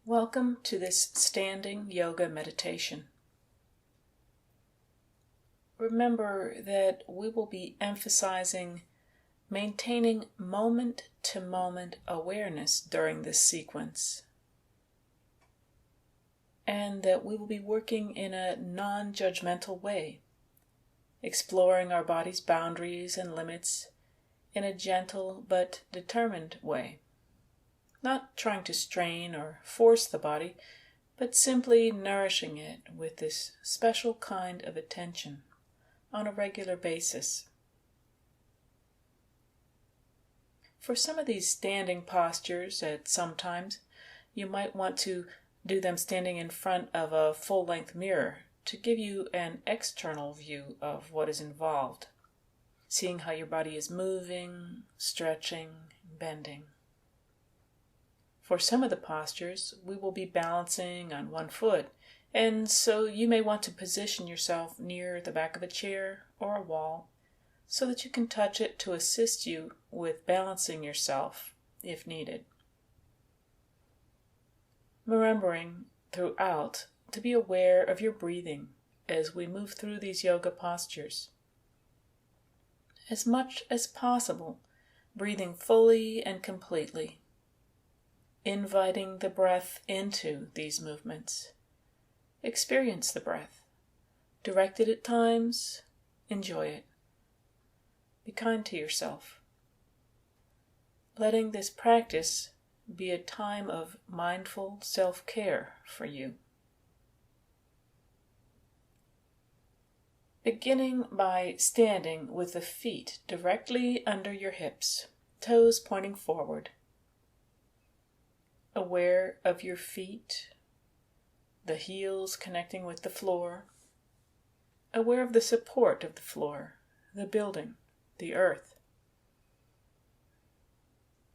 Welcome to this standing yoga meditation. Remember that we will be emphasizing maintaining moment-to-moment awareness during this sequence, and that we will be working in a non-judgmental way, exploring our body's boundaries and limits in a gentle but determined way. Not trying to strain or force the body, but simply nourishing it with this special kind of attention on a regular basis. For some of these standing postures, at some times, you might want to do them standing in front of a full-length mirror to give you an external view of what is involved, seeing how your body is moving, stretching, bending. For some of the postures, we will be balancing on one foot, and so you may want to position yourself near the back of a chair or a wall so that you can touch it to assist you with balancing yourself if needed. Remembering throughout to be aware of your breathing as we move through these yoga postures. As much as possible, breathing fully and completely. Inviting the breath into these movements. Experience the breath. Direct it at times. Enjoy it. Be kind to yourself. Letting this practice be a time of mindful self-care for you. Beginning by standing with the feet directly under your hips, toes pointing forward. Aware of your feet, the heels connecting with the floor, aware of the support of the floor, the building, the earth.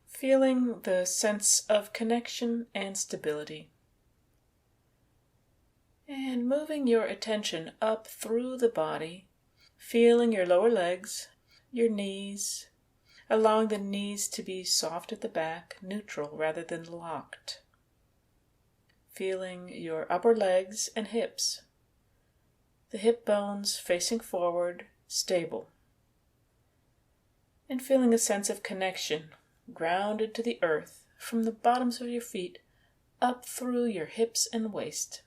Feeling the sense of connection and stability. And moving your attention up through the body, feeling your lower legs, your knees, allowing the knees to be soft at the back, neutral rather than locked. Feeling your upper legs and hips, the hip bones facing forward, stable. And feeling a sense of connection, grounded to the earth, from the bottoms of your feet up through your hips and waist,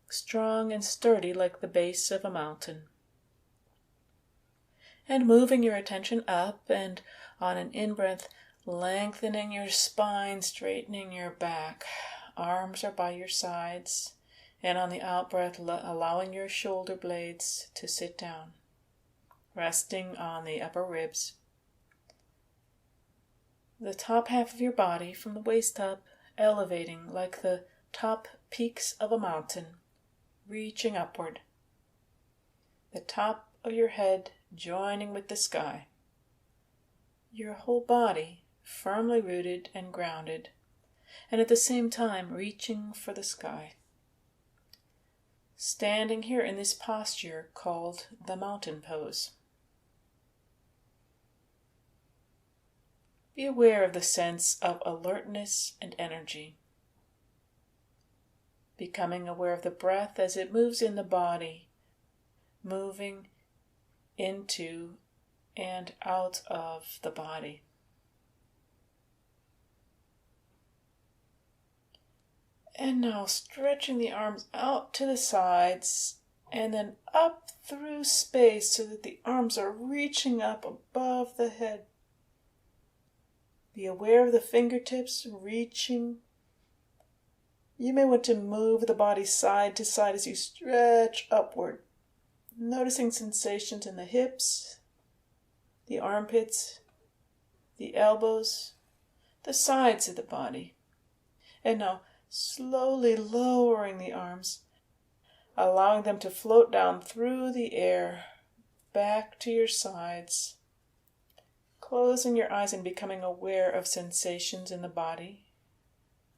strong and sturdy like the base of a mountain. And moving your attention up, and on an in-breath, lengthening your spine, straightening your back. Arms are by your sides, and on the out-breath, allowing your shoulder blades to sit down, resting on the upper ribs. The top half of your body from the waist up, elevating like the top peaks of a mountain, reaching upward. The top of your head joining with the sky. Your whole body firmly rooted and grounded, and at the same time reaching for the sky. Standing here in this posture called the mountain pose. Be aware of the sense of alertness and energy. Becoming aware of the breath as it moves in the body, moving into and out of the body. And now stretching the arms out to the sides and then up through space so that the arms are reaching up above the head. Be aware of the fingertips reaching. You may want to move the body side to side as you stretch upward, noticing sensations in the hips, the armpits, the elbows, the sides of the body. And now slowly lowering the arms, allowing them to float down through the air, back to your sides. Closing your eyes and becoming aware of sensations in the body,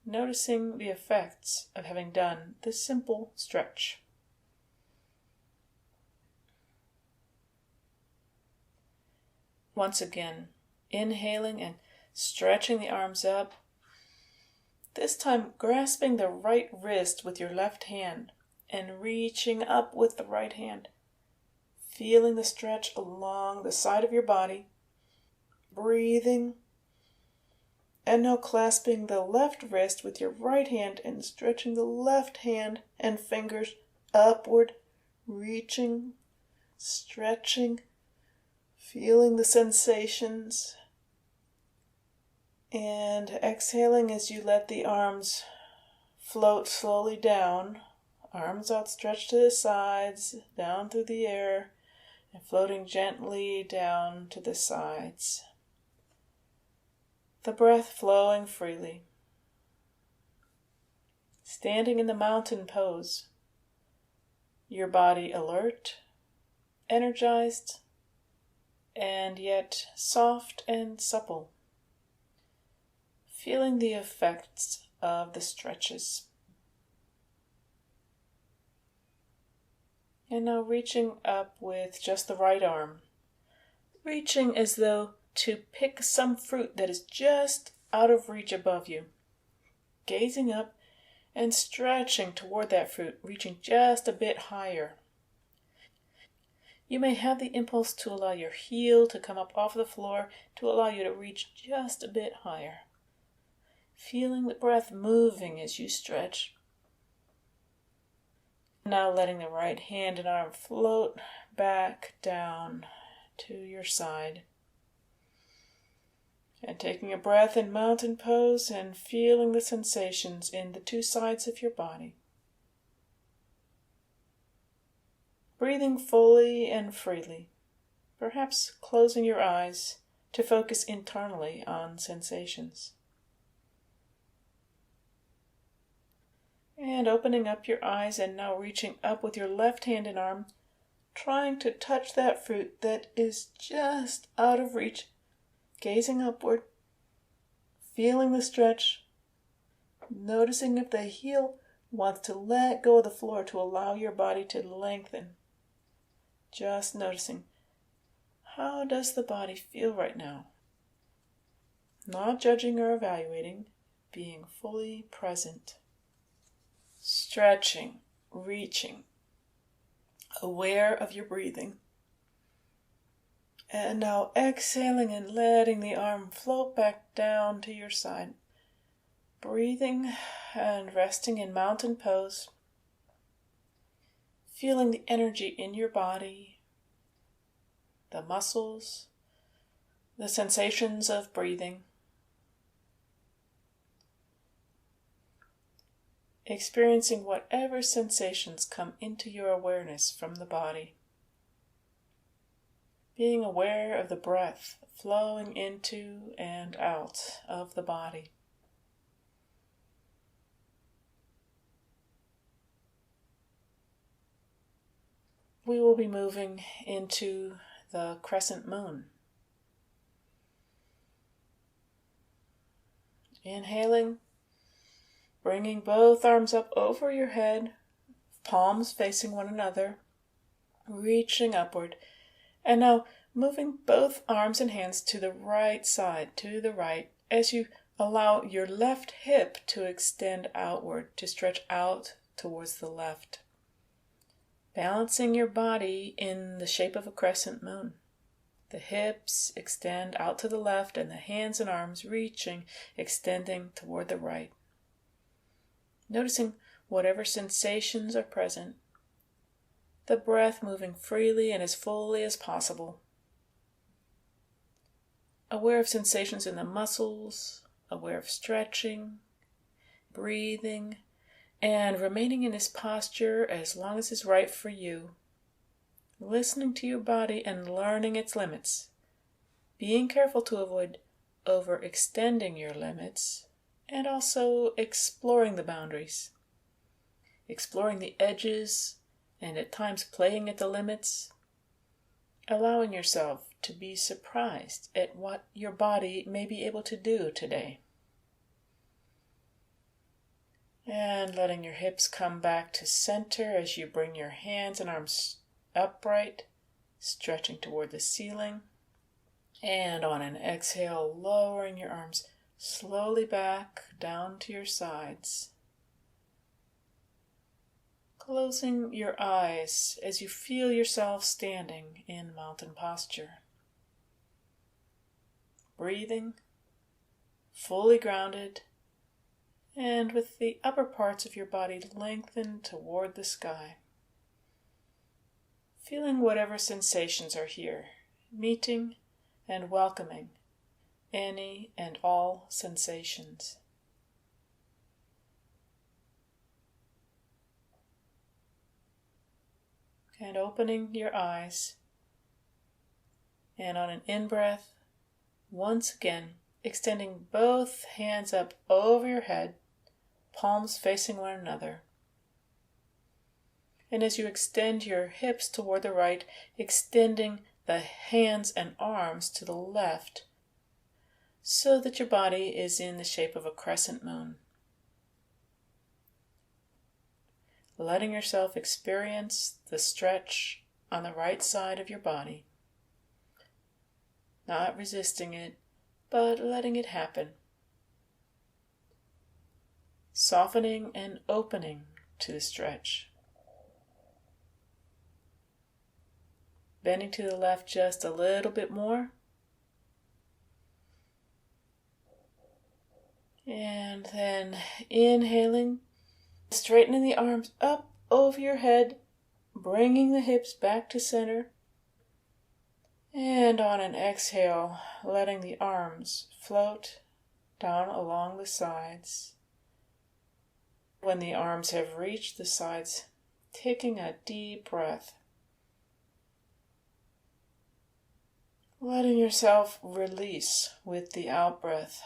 noticing the effects of having done this simple stretch. Once again, inhaling and stretching the arms up, This time, grasping the right wrist with your left hand and reaching up with the right hand, feeling the stretch along the side of your body, breathing, and now clasping the left wrist with your right hand and stretching the left hand and fingers upward, reaching, stretching, feeling the sensations, and exhaling as you let the arms float slowly down, arms outstretched to the sides, down through the air, and floating gently down to the sides. The breath flowing freely. Standing in the mountain pose, your body alert, energized, and yet soft and supple, feeling the effects of the stretches. And now reaching up with just the right arm, reaching as though to pick some fruit that is just out of reach above you, gazing up and stretching toward that fruit, reaching just a bit higher. You may have the impulse to allow your heel to come up off the floor to allow you to reach just a bit higher. Feeling the breath moving as you stretch. Now letting the right hand and arm float back down to your side. And taking a breath in mountain pose and feeling the sensations in the two sides of your body. Breathing fully and freely, perhaps closing your eyes to focus internally on sensations. And opening up your eyes and now reaching up with your left hand and arm, trying to touch that fruit that is just out of reach, gazing upward, feeling the stretch, noticing if the heel wants to let go of the floor to allow your body to lengthen. Just noticing, how does the body feel right now? Not judging or evaluating, being fully present. Stretching, reaching, aware of your breathing. And now exhaling and letting the arm float back down to your side. Breathing and resting in mountain pose. Feeling the energy in your body, the muscles, the sensations of breathing. Experiencing whatever sensations come into your awareness from the body. Being aware of the breath flowing into and out of the body. We will be moving into the crescent moon. Inhaling, bringing both arms up over your head, palms facing one another, reaching upward, and now moving both arms and hands to the right side, to the right, as you allow your left hip to extend outward, to stretch out towards the left. Balancing your body in the shape of a crescent moon. The hips extend out to the left and the hands and arms reaching, extending toward the right. Noticing whatever sensations are present. The breath moving freely and as fully as possible. Aware of sensations in the muscles, aware of stretching, breathing, and remaining in this posture as long as is right for you. Listening to your body and learning its limits. Being careful to avoid overextending your limits, and also exploring the boundaries. Exploring the edges, and at times playing at the limits. Allowing yourself to be surprised at what your body may be able to do today. And letting your hips come back to center as you bring your hands and arms upright, stretching toward the ceiling. And on an exhale, lowering your arms slowly back down to your sides. Closing your eyes as you feel yourself standing in mountain posture. Breathing, fully grounded, and with the upper parts of your body lengthened toward the sky. Feeling whatever sensations are here, meeting and welcoming any and all sensations. And opening your eyes, and on an in-breath, once again, extending both hands up over your head, palms facing one another. And as you extend your hips toward the right, extending the hands and arms to the left, so that your body is in the shape of a crescent moon. Letting yourself experience the stretch on the right side of your body. Not resisting it, but letting it happen. Softening and opening to the stretch. Bending to the left just a little bit more. And then inhaling, straightening the arms up over your head, bringing the hips back to center. And on an exhale, letting the arms float down along the sides. When the arms have reached the sides, taking a deep breath. Letting yourself release with the out-breath.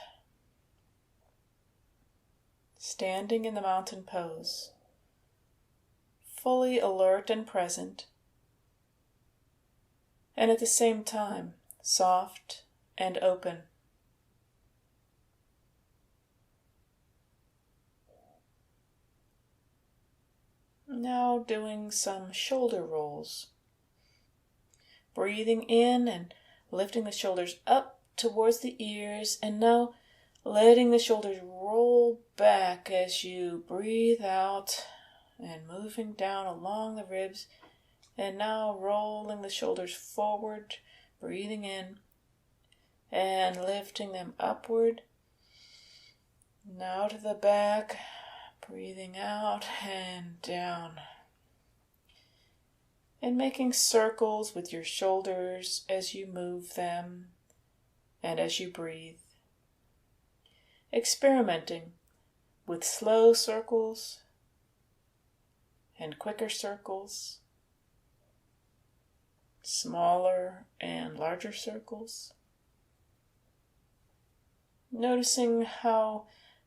Standing in the mountain pose, fully alert and present, and at the same time, soft and open. Now doing some shoulder rolls. Breathing in and lifting the shoulders up towards the ears, and now letting the shoulders roll back as you breathe out and moving down along the ribs, and now rolling the shoulders forward, breathing in and lifting them upward. Now to the back, breathing out and down. And making circles with your shoulders as you move them and as you breathe. Experimenting with slow circles and quicker circles, smaller and larger circles. Noticing how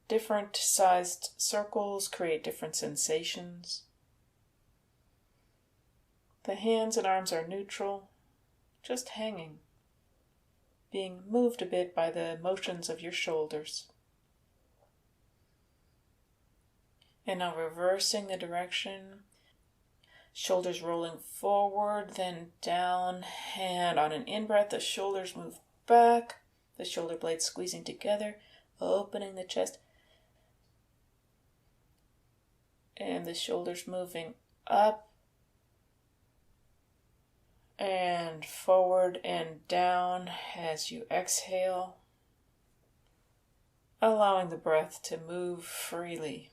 different sized circles create different sensations. The hands and arms are neutral, just hanging, being moved a bit by the motions of your shoulders. And now reversing the direction, shoulders rolling forward, then down, and on an in-breath, the shoulders move back, the shoulder blades squeezing together, opening the chest, and the shoulders moving up, and forward and down as you exhale, allowing the breath to move freely.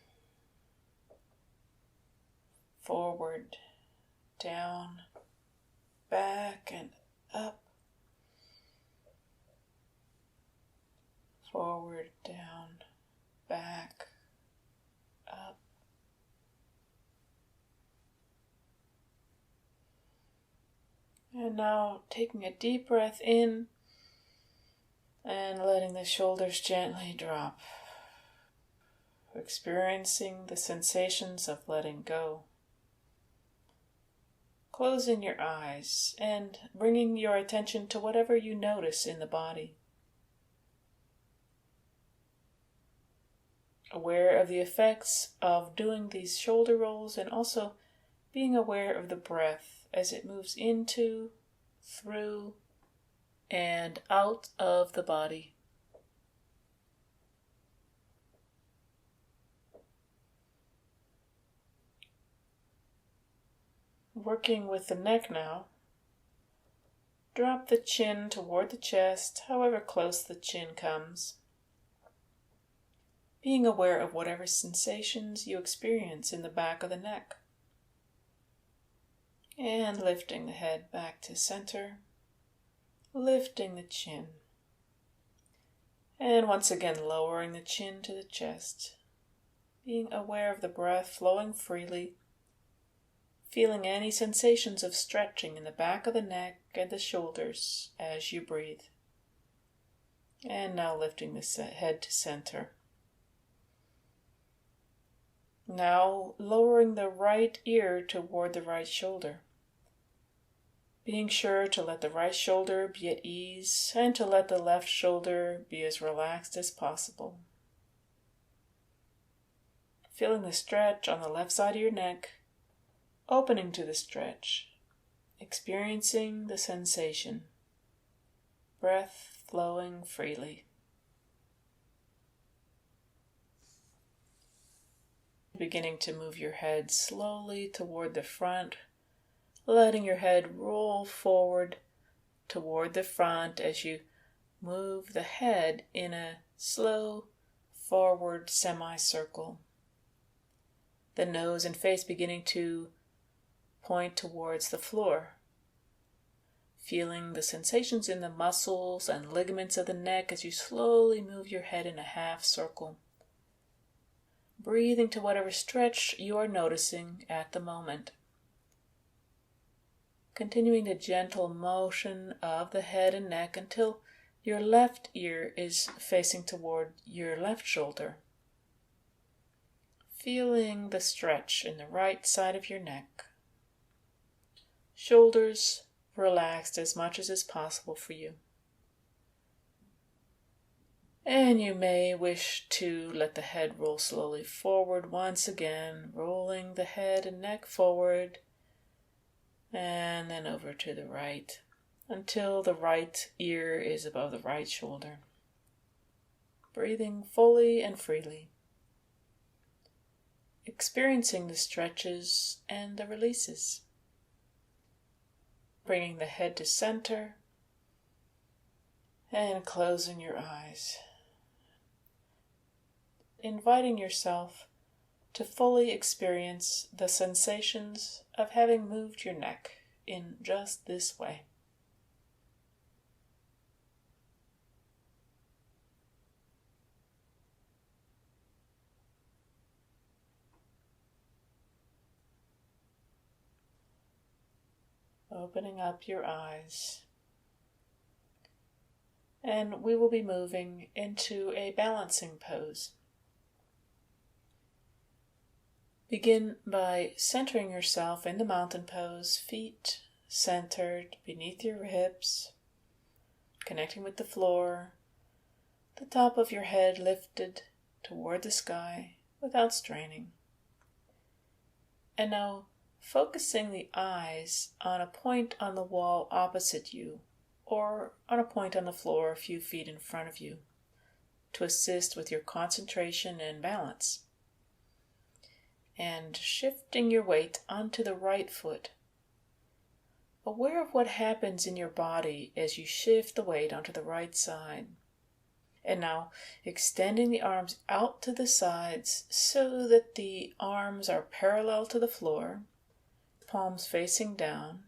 Forward, down, back and up. Forward, down, back, up. And now taking a deep breath in and letting the shoulders gently drop. Experiencing the sensations of letting go. Closing your eyes and bringing your attention to whatever you notice in the body. Aware of the effects of doing these shoulder rolls and also being aware of the breath as it moves into, through, and out of the body. working with the neck now, drop the chin toward the chest, however close the chin comes, being aware of whatever sensations you experience in the back of the neck. And lifting the head back to center, lifting the chin. And once again lowering the chin to the chest, being aware of the breath flowing freely, feeling any sensations of stretching in the back of the neck and the shoulders as you breathe. And now lifting the head to center. Now lowering the right ear toward the right shoulder, being sure to let the right shoulder be at ease and to let the left shoulder be as relaxed as possible. Feeling the stretch on the left side of your neck, opening to the stretch, experiencing the sensation, breath flowing freely. Beginning to move your head slowly toward the front, letting your head roll forward toward the front as you move the head in a slow forward semicircle. The nose and face beginning to point towards the floor. Feeling the sensations in the muscles and ligaments of the neck as you slowly move your head in a half circle. Breathing to whatever stretch you are noticing at the moment. Continuing the gentle motion of the head and neck until your left ear is facing toward your left shoulder. Feeling the stretch in the right side of your neck. Shoulders relaxed as much as is possible for you. And you may wish to let the head roll slowly forward once again, rolling the head and neck forward, and then over to the right, until the right ear is above the right shoulder. Breathing fully and freely. Experiencing the stretches and the releases. Bringing the head to center, and closing your eyes. Inviting yourself to fully experience the sensations of having moved your neck in just this way. Opening up your eyes. And we will be moving into a balancing pose. Begin by centering yourself in the mountain pose, feet centered beneath your hips, connecting with the floor, the top of your head lifted toward the sky without straining. And now focusing the eyes on a point on the wall opposite you, or on a point on the floor a few feet in front of you, to assist with your concentration and balance. And shifting your weight onto the right foot. Aware of what happens in your body as you shift the weight onto the right side. And now extending the arms out to the sides so that the arms are parallel to the floor, palms facing down.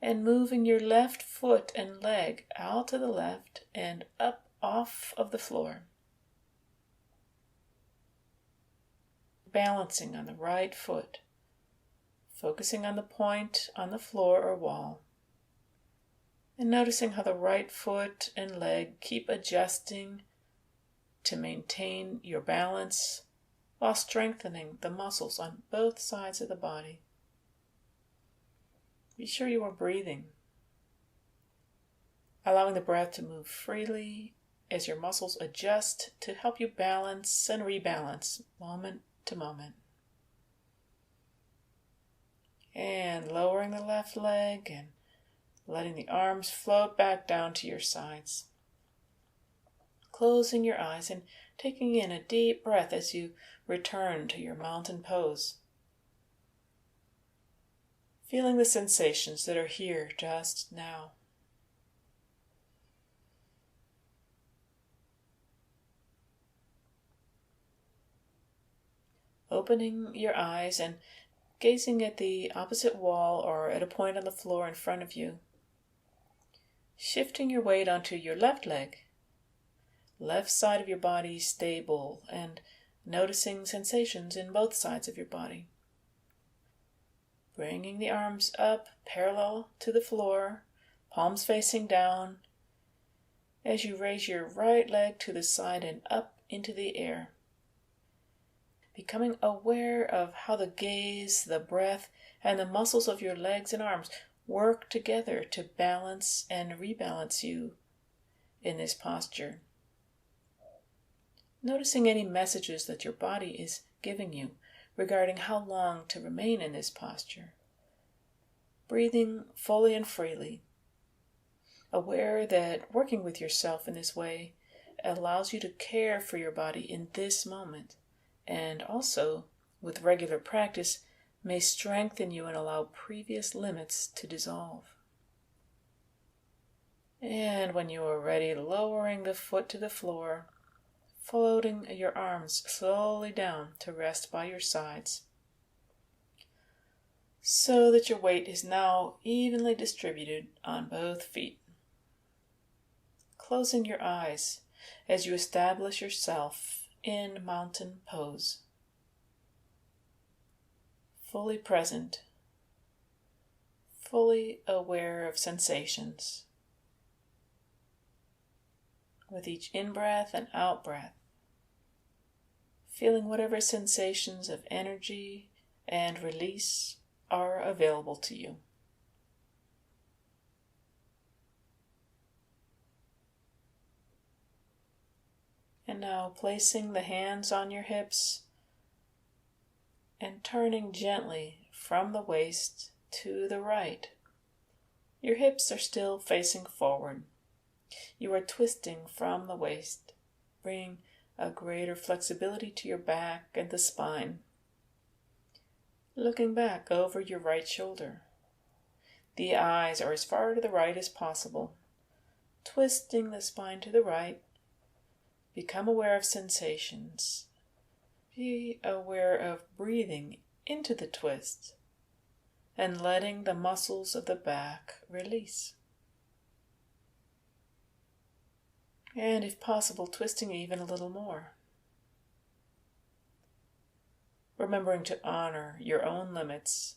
And moving your left foot and leg out to the left and up off of the floor. Balancing on the right foot, focusing on the point on the floor or wall, and noticing how the right foot and leg keep adjusting to maintain your balance while strengthening the muscles on both sides of the body. Be sure you are breathing, allowing the breath to move freely as your muscles adjust to help you balance and rebalance moment to moment. And lowering the left leg and letting the arms float back down to your sides. Closing your eyes and taking in a deep breath as you return to your mountain pose. feeling the sensations that are here just now. Opening your eyes and gazing at the opposite wall or at a point on the floor in front of you. Shifting your weight onto your left leg, left side of your body stable, and noticing sensations in both sides of your body. Bringing the arms up parallel to the floor, palms facing down, as you raise your right leg to the side and up into the air. Becoming aware of how the gaze, the breath, and the muscles of your legs and arms work together to balance and rebalance you in this posture. Noticing any messages that your body is giving you regarding how long to remain in this posture. Breathing fully and freely. Aware that working with yourself in this way allows you to care for your body in this moment, and also, with regular practice, may strengthen you and allow previous limits to dissolve. And when you are ready, lowering the foot to the floor, floating your arms slowly down to rest by your sides, so that your weight is now evenly distributed on both feet. Closing your eyes as you establish yourself in mountain pose. Fully present, fully aware of sensations. With each in-breath and out-breath, feeling whatever sensations of energy and release are available to you. And now placing the hands on your hips and turning gently from the waist to the right. Your hips are still facing forward. You are twisting from the waist, bringing a greater flexibility to your back and the spine. Looking back over your right shoulder. The eyes are as far to the right as possible. Twisting the spine to the right. Become aware of sensations. Be aware of breathing into the twist and letting the muscles of the back release. And if possible, twisting even a little more. Remembering to honor your own limits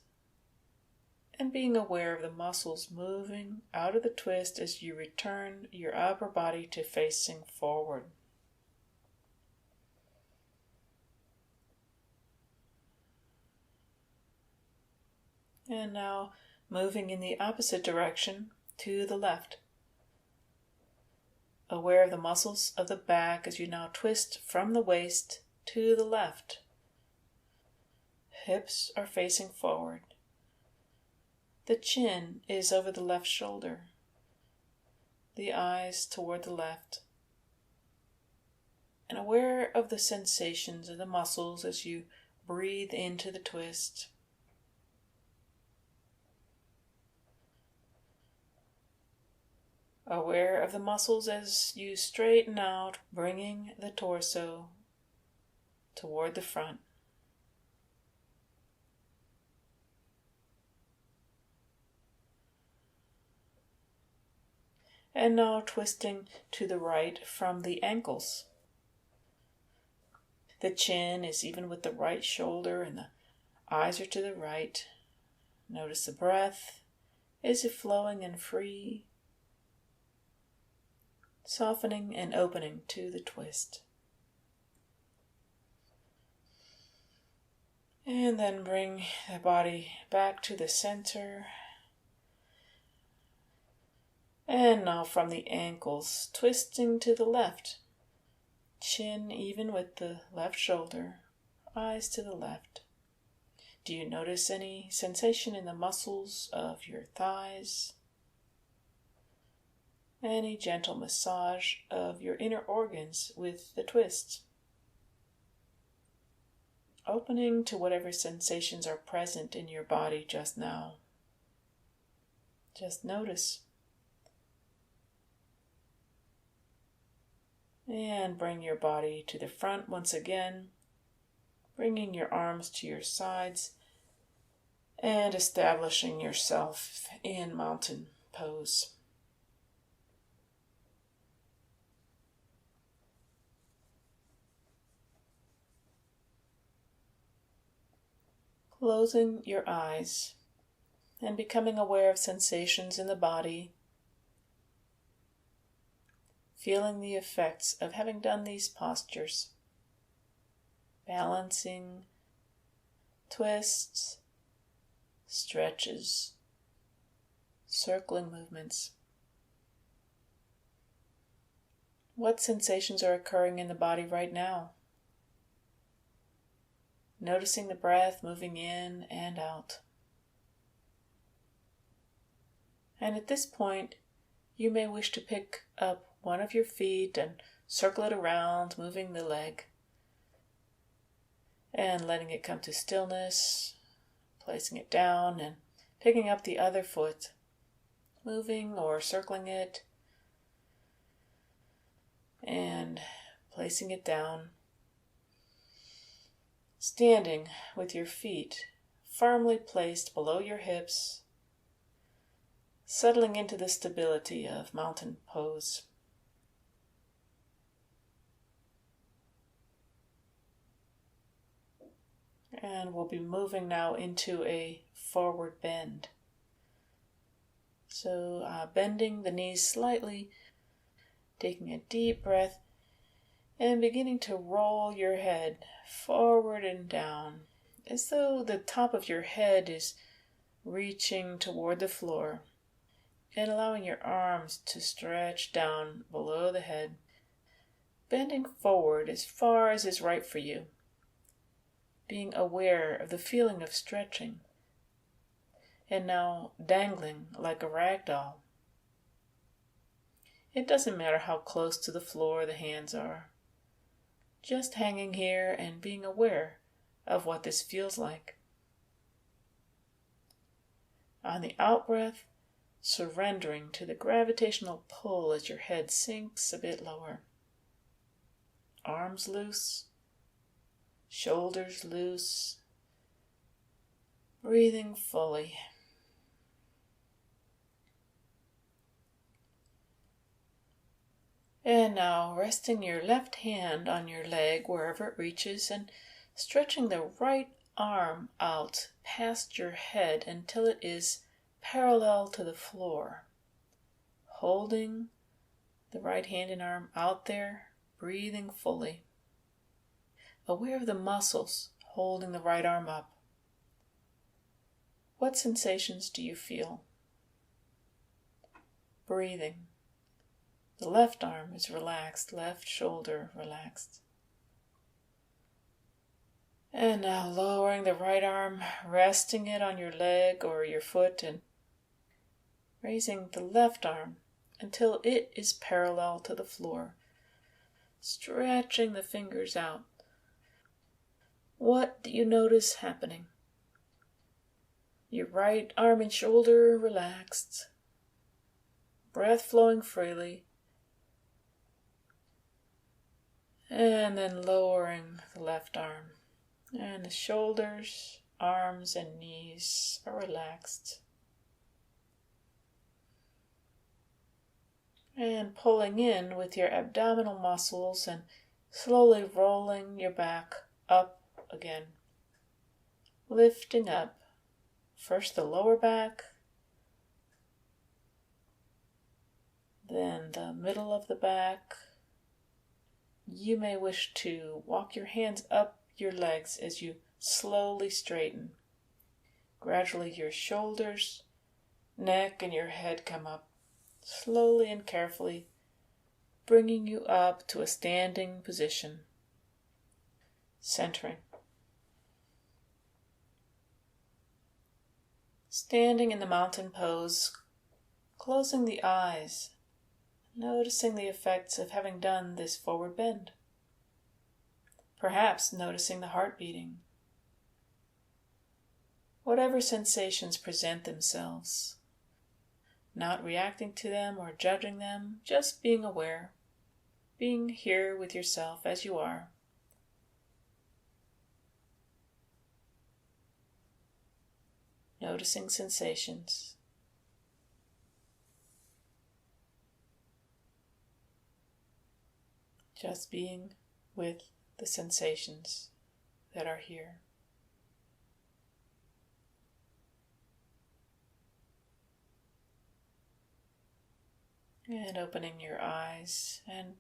and being aware of the muscles moving out of the twist as you return your upper body to facing forward. And now moving in the opposite direction to the left. Aware of the muscles of the back as you now twist from the waist to the left. Hips are facing forward. The chin is over the left shoulder. The eyes toward the left. And aware of the sensations of the muscles as you breathe into the twist. Aware of the muscles as you straighten out, bringing the torso toward the front. And now twisting to the right from the ankles. The chin is even with the right shoulder and the eyes are to the right. Notice the breath. Is it flowing and free? Softening and opening to the twist. And then bring the body back to the center. And now from the ankles, twisting to the left. Chin even with the left shoulder, eyes to the left. Do you notice any sensation in the muscles of your thighs? Any gentle massage of your inner organs with the twist. Opening to whatever sensations are present in your body just now. Just notice. And bring your body to the front once again, bringing your arms to your sides and establishing yourself in mountain pose. Closing your eyes and becoming aware of sensations in the body, feeling the effects of having done these postures, balancing, twists, stretches, circling movements. What sensations are occurring in the body right now? Noticing the breath moving in and out. And at this point, you may wish to pick up one of your feet and circle it around, moving the leg, and letting it come to stillness, placing it down and picking up the other foot, moving or circling it, and placing it down. Standing with your feet firmly placed below your hips, settling into the stability of mountain pose. And we'll be moving now into a forward bend. So bending the knees slightly, taking a deep breath, and beginning to roll your head forward and down, as though the top of your head is reaching toward the floor, and allowing your arms to stretch down below the head, bending forward as far as is right for you, being aware of the feeling of stretching, and now dangling like a rag doll. It doesn't matter how close to the floor the hands are, just hanging here and being aware of what this feels like. On the out-breath, surrendering to the gravitational pull as your head sinks a bit lower. Arms loose, shoulders loose, breathing fully. And now resting your left hand on your leg wherever it reaches and stretching the right arm out past your head until it is parallel to the floor. Holding the right hand and arm out there, breathing fully. Aware of the muscles holding the right arm up. What sensations do you feel? Breathing. The left arm is relaxed, left shoulder relaxed. And now lowering the right arm, resting it on your leg or your foot, and raising the left arm until it is parallel to the floor, stretching the fingers out. What do you notice happening? Your right arm and shoulder relaxed, breath flowing freely, and then lowering the left arm, and the shoulders, arms, and knees are relaxed. And pulling in with your abdominal muscles and slowly rolling your back up again. Lifting up, first the lower back, then the middle of the back. You may wish to walk your hands up your legs as you slowly straighten. Gradually your shoulders, neck, and your head come up, slowly and carefully, bringing you up to a standing position. Centering. Standing in the mountain pose, closing the eyes, noticing the effects of having done this forward bend. Perhaps noticing the heart beating. Whatever sensations present themselves, not reacting to them or judging them, just being aware, being here with yourself as you are. Noticing sensations. Just being with the sensations that are here. And opening your eyes. And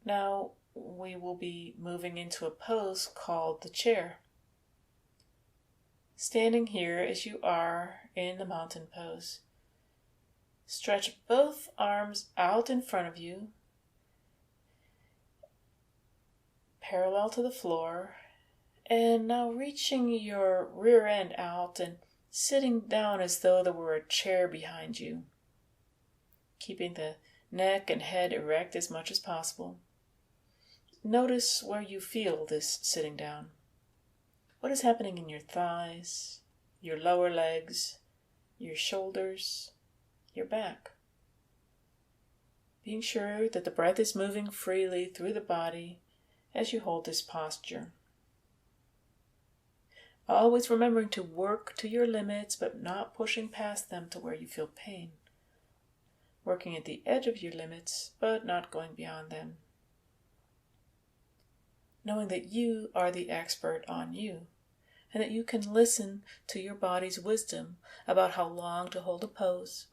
now we will be moving into a pose called the chair. Standing here as you are in the mountain pose. Stretch both arms out in front of you, parallel to the floor, and now reaching your rear end out and sitting down as though there were a chair behind you, keeping the neck and head erect as much as possible. Notice where you feel this sitting down. What is happening in your thighs, your lower legs, your shoulders, your back? Being sure that the breath is moving freely through the body as you hold this posture. Always remembering to work to your limits, but not pushing past them to where you feel pain. Working at the edge of your limits, but not going beyond them. Knowing that you are the expert on you, and that you can listen to your body's wisdom about how long to hold a pose.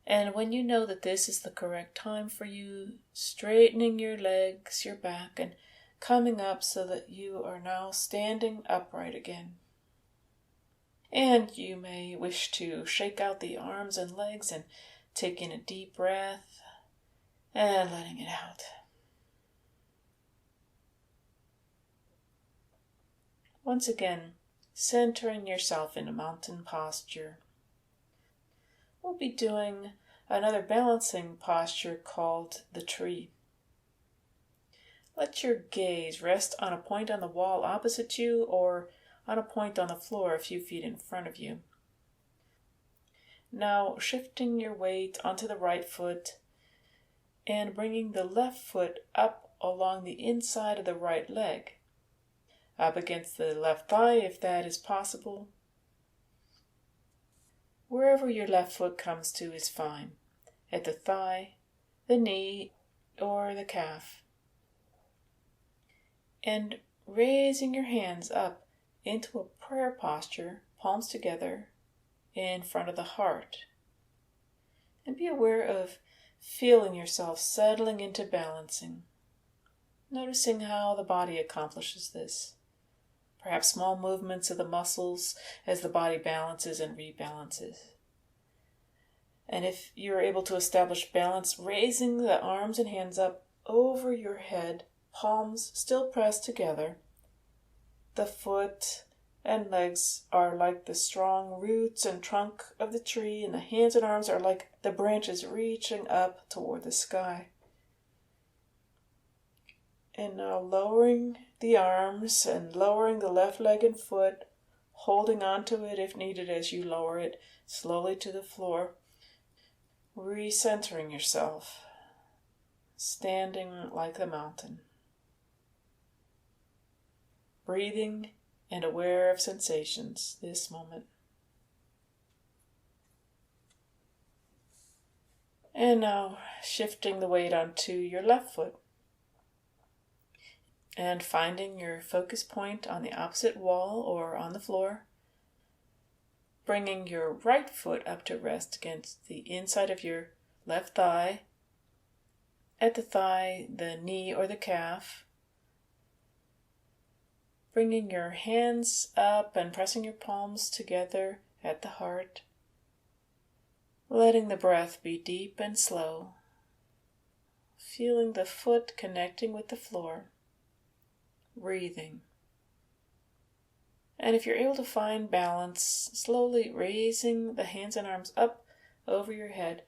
And when you know that this is the correct time for you, straightening your legs, your back, and coming up so that you are now standing upright again. And you may wish to shake out the arms and legs and take in a deep breath and letting it out. Once again, centering yourself in a mountain posture. We'll be doing another balancing posture called the tree. Let your gaze rest on a point on the wall opposite you or on a point on the floor a few feet in front of you. Now shifting your weight onto the right foot and bringing the left foot up along the inside of the right leg, up against the left thigh if that is possible. Wherever your left foot comes to is fine, at the thigh, the knee, or the calf. And raising your hands up into a prayer posture, palms together, in front of the heart. And be aware of feeling yourself settling into balancing, noticing how the body accomplishes this. Perhaps small movements of the muscles as the body balances and rebalances. And if you're able to establish balance, raising the arms and hands up over your head, palms still pressed together. The foot and legs are like the strong roots and trunk of the tree, and the hands and arms are like the branches reaching up toward the sky. And now lowering the arms and lowering the left leg and foot, holding onto it if needed as you lower it slowly to the floor. Recentering yourself, standing like a mountain. Breathing and aware of sensations this moment. And now shifting the weight onto your left foot. And finding your focus point on the opposite wall or on the floor. Bringing your right foot up to rest against the inside of your left thigh. At the thigh, the knee or the calf. Bringing your hands up and pressing your palms together at the heart. Letting the breath be deep and slow. Feeling the foot connecting with the floor. Breathing. And if you're able to find balance, slowly raising the hands and arms up over your head,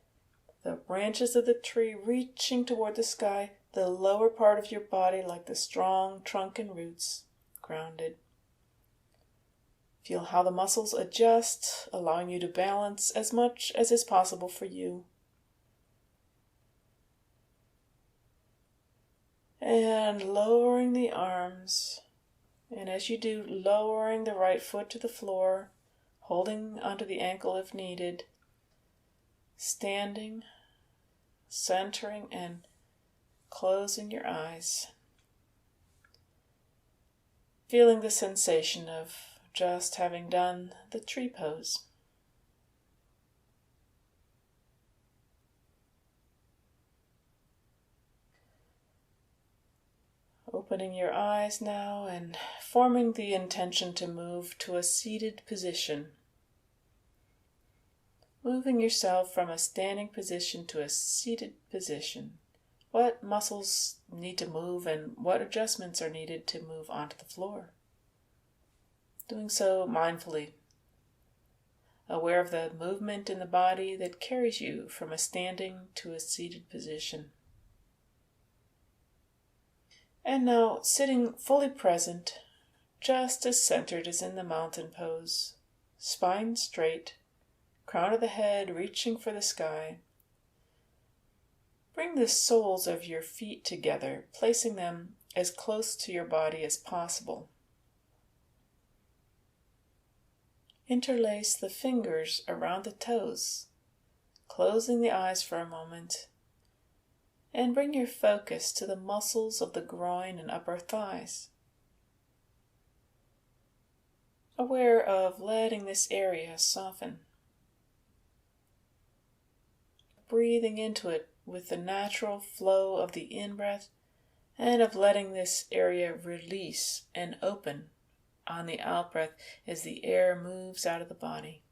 the branches of the tree reaching toward the sky, the lower part of your body like the strong trunk and roots, grounded. Feel how the muscles adjust, allowing you to balance as much as is possible for you. And lowering the arms. And as you do, lowering the right foot to the floor, holding onto the ankle if needed. Standing, centering, and closing your eyes. Feeling the sensation of just having done the tree pose. Opening your eyes now and forming the intention to move to a seated position. Moving yourself from a standing position to a seated position. What muscles need to move and what adjustments are needed to move onto the floor? Doing so mindfully, aware of the movement in the body that carries you from a standing to a seated position. And now, sitting fully present, just as centered as in the mountain pose, spine straight, crown of the head reaching for the sky. Bring the soles of your feet together, placing them as close to your body as possible. Interlace the fingers around the toes, closing the eyes for a moment, and bring your focus to the muscles of the groin and upper thighs. Aware of letting this area soften. Breathing into it with the natural flow of the in-breath and of letting this area release and open on the out-breath as the air moves out of the body.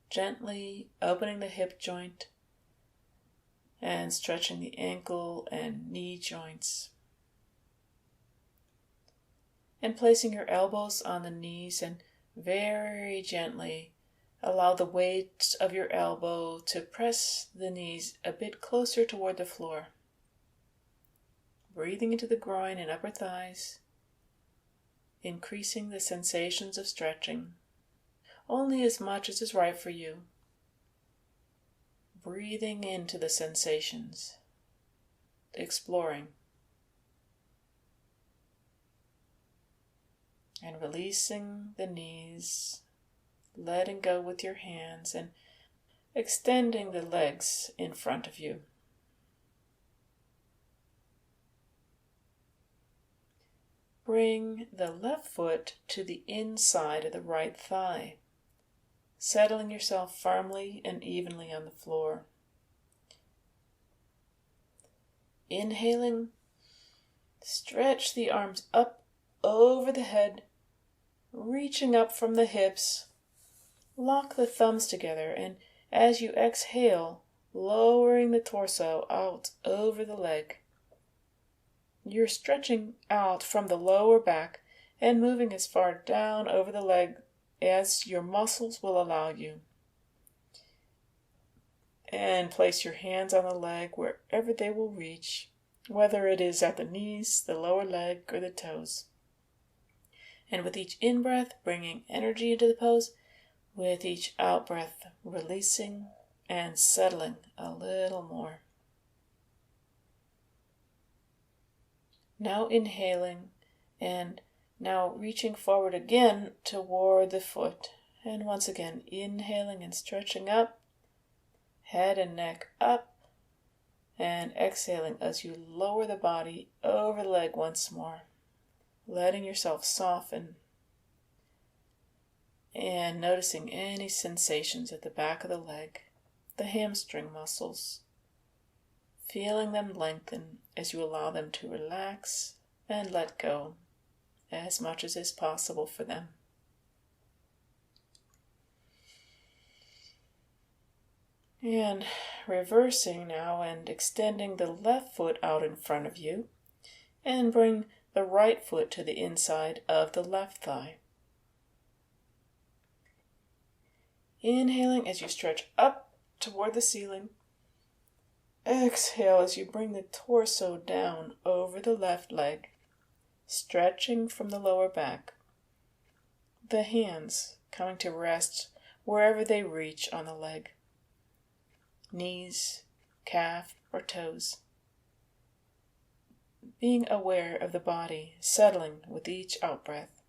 Gently opening the hip joint and stretching the ankle and knee joints. And placing your elbows on the knees and very gently allow the weight of your elbow to press the knees a bit closer toward the floor. Breathing into the groin and upper thighs, increasing the sensations of stretching, only as much as is right for you. Breathing into the sensations, exploring, and releasing the knees, letting go with your hands and extending the legs in front of you. Bring the left foot to the inside of the right thigh, settling yourself firmly and evenly on the floor. Inhaling, stretch the arms up over the head, reaching up from the hips. Lock the thumbs together, and as you exhale, lowering the torso out over the leg. You're stretching out from the lower back and moving as far down over the leg as your muscles will allow you. And place your hands on the leg wherever they will reach, whether it is at the knees, the lower leg, or the toes. And with each in-breath, bringing energy into the pose, with each out-breath, releasing and settling a little more. Now inhaling, and now reaching forward again toward the foot. And once again, inhaling and stretching up, head and neck up, and exhaling as you lower the body over the leg once more, letting yourself soften, and noticing any sensations at the back of the leg, the hamstring muscles, feeling them lengthen as you allow them to relax and let go as much as is possible for them. And reversing now and extending the left foot out in front of you, and bring the right foot to the inside of the left thigh. Inhaling as you stretch up toward the ceiling. Exhale as you bring the torso down over the left leg, stretching from the lower back. the hands coming to rest wherever they reach on the leg, knees, calf, or toes. Being aware of the body settling with each out-breath.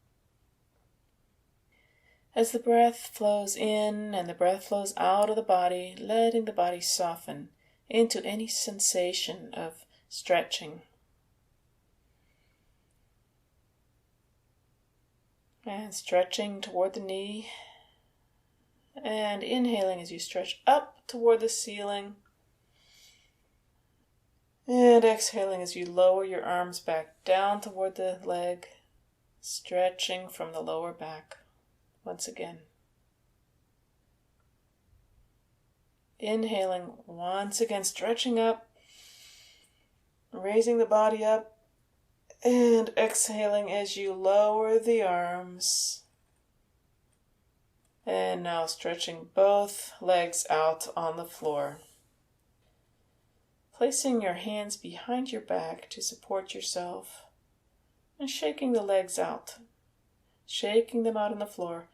As the breath flows in and the breath flows out of the body, letting the body soften into any sensation of stretching. And stretching toward the knee. And inhaling as you stretch up toward the ceiling. And exhaling as you lower your arms back down toward the leg, stretching from the lower back once again. Inhaling once again, stretching up, raising the body up, and exhaling as you lower the arms. And now stretching both legs out on the floor. Placing your hands behind your back to support yourself and shaking the legs out. Shaking them out on the floor.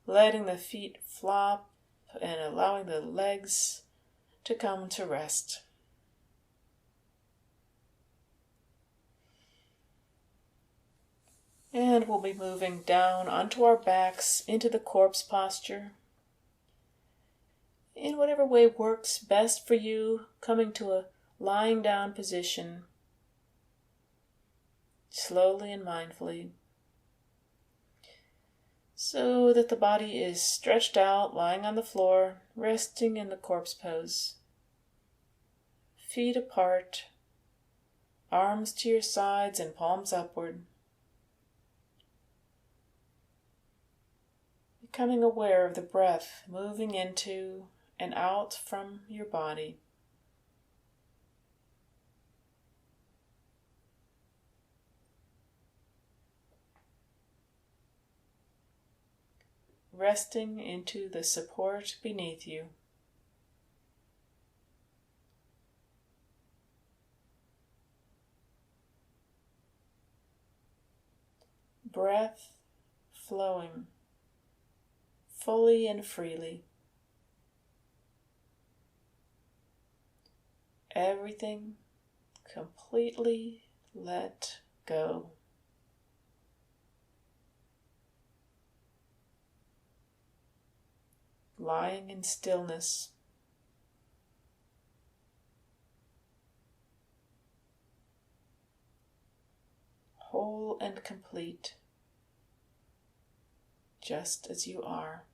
Letting the feet flop and allowing the legs to come to rest. And we'll be moving down onto our backs into the corpse posture. In whatever way works best for you, coming to a lying down position, slowly and mindfully, so that the body is stretched out, lying on the floor, resting in the corpse pose. Feet apart, arms to your sides and palms upward. Becoming aware of the breath moving into and out from your body. Resting into the support beneath you. Breath flowing fully and freely. Everything completely let go. Lying in stillness. Whole and complete, just as you are.